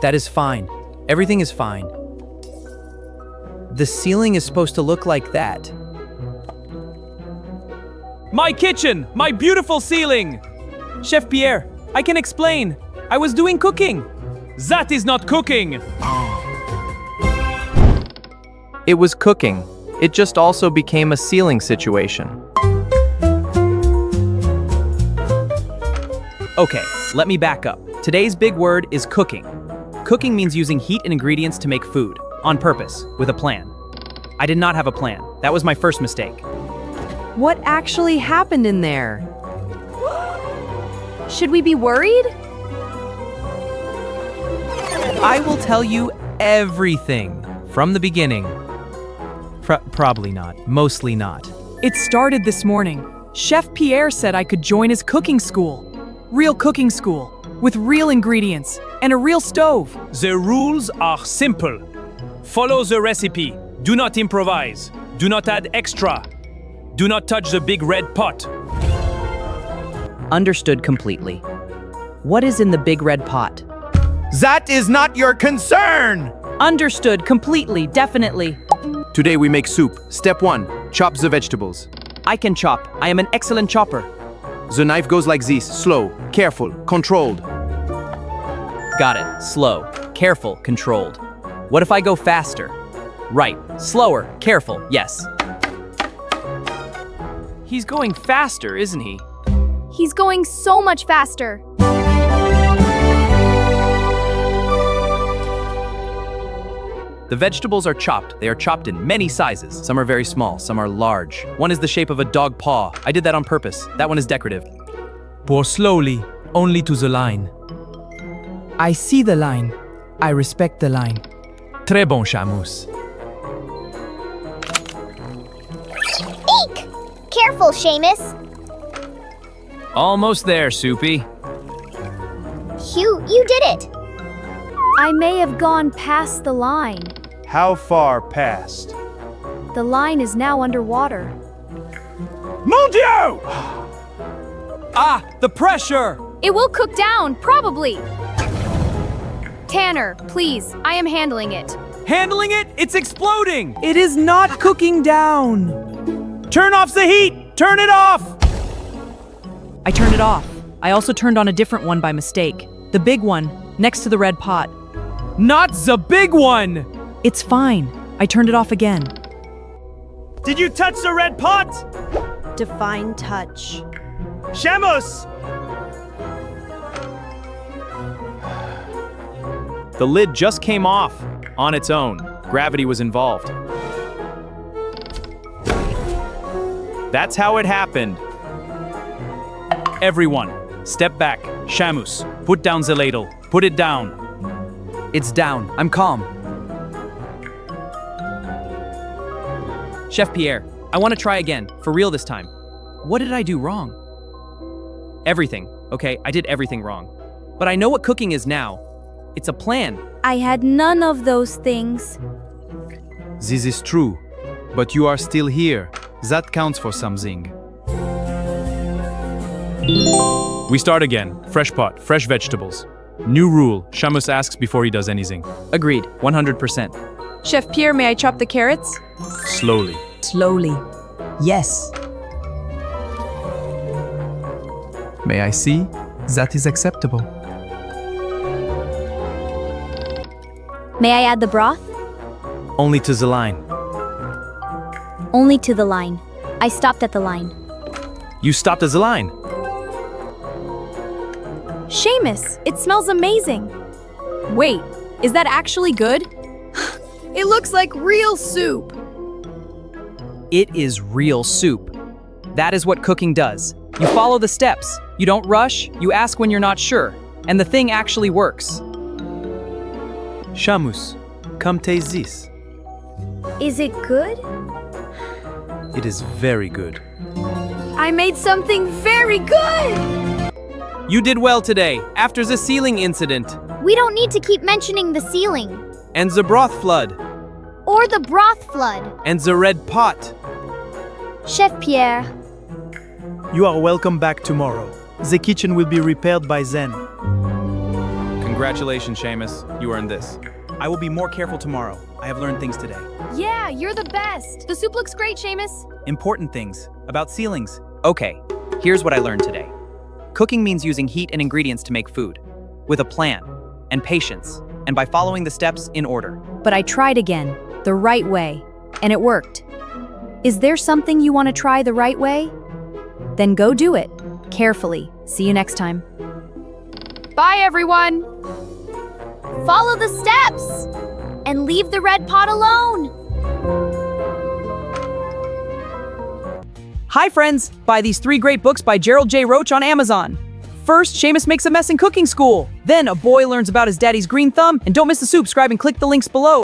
That is fine. Everything is fine. The ceiling is supposed to look like that. My kitchen! My beautiful ceiling! Chef Pierre, I can explain. I was doing cooking. That is not cooking! It was cooking. It just also became a ceiling situation. Okay, let me back up. Today's big word is cooking. Cooking means using heat and ingredients to make food, on purpose, with a plan. I did not have a plan. That was my first mistake. What actually happened in there? Should we be worried? I will tell you everything from the beginning. Probably not. Mostly not. It started this morning. Chef Pierre said I could join his cooking school. Real cooking school, with real ingredients, and a real stove. The rules are simple. Follow the recipe. Do not improvise. Do not add extra. Do not touch the big red pot. Understood completely. What is in the big red pot? That is not your concern! Understood completely, definitely. Today we make soup. Step 1. Chop the vegetables. I can chop. I am an excellent chopper. The knife goes like this. Slow, careful, controlled. Got it. Slow, careful, controlled. What if I go faster? Right. Slower, careful, yes. He's going faster, isn't he? He's going so much faster. The vegetables are chopped. They are chopped in many sizes. Some are very small, some are large. One is the shape of a dog paw. I did that on purpose. That one is decorative. Pour slowly, only to the line. I see the line. I respect the line. Très bon, Shamus. Eek! Careful, Shamus. Almost there, Soupy. You did it. I may have gone past the line. How far past? The line is now underwater. Mon Dieu! Ah, the pressure! It will cook down, probably. Tanner, please, I am handling it. Handling it? It's exploding! It is not cooking down. Turn off the heat! Turn it off! I turned it off. I also turned on a different one by mistake. The big one, next to the red pot. Not the big one! It's fine. I turned it off again. Did you touch the red pot? Define touch. Shamus! The lid just came off on its own. Gravity was involved. That's how it happened. Everyone, step back. Shamus, put down the ladle. Put it down. It's down. I'm calm. Chef Pierre, I want to try again. For real this time. What did I do wrong? Everything. Okay, I did everything wrong. But I know what cooking is now. It's a plan. I had none of those things. This is true, but you are still here. That counts for something. We start again. Fresh pot, fresh vegetables. New rule, Shamus asks before he does anything. Agreed. 100%. Chef Pierre, may I chop the carrots? Slowly. Slowly. Yes. May I see? That is acceptable. May I add the broth? Only to the line. Only to the line. I stopped at the line. You stopped at the line. Shamus, it smells amazing. Wait, is that actually good? It looks like real soup. It is real soup. That is what cooking does. You follow the steps. You don't rush, you ask when you're not sure. And the thing actually works. Shamus, come taste this. Is it good? It is very good. I made something very good! You did well today, after the ceiling incident. We don't need to keep mentioning the ceiling. And the broth flood. Or the broth flood. And the red pot. Chef Pierre. You are welcome back tomorrow. The kitchen will be repaired by then. Congratulations, Shamus. You earned this. I will be more careful tomorrow. I have learned things today. Yeah, you're the best. The soup looks great, Shamus. Important things about ceilings. Okay, here's what I learned today. Cooking means using heat and ingredients to make food, with a plan, and patience, and by following the steps in order. But I tried again, the right way, and it worked. Is there something you want to try the right way? Then go do it, carefully. See you next time. Bye, everyone. Follow the steps, and leave the red pot alone. Hi friends, buy these 3 great books by Gerald J. Roach on Amazon. First, Shamus makes a mess in cooking school. Then, a boy learns about his daddy's green thumb. And don't miss the soup, subscribe and click the links below.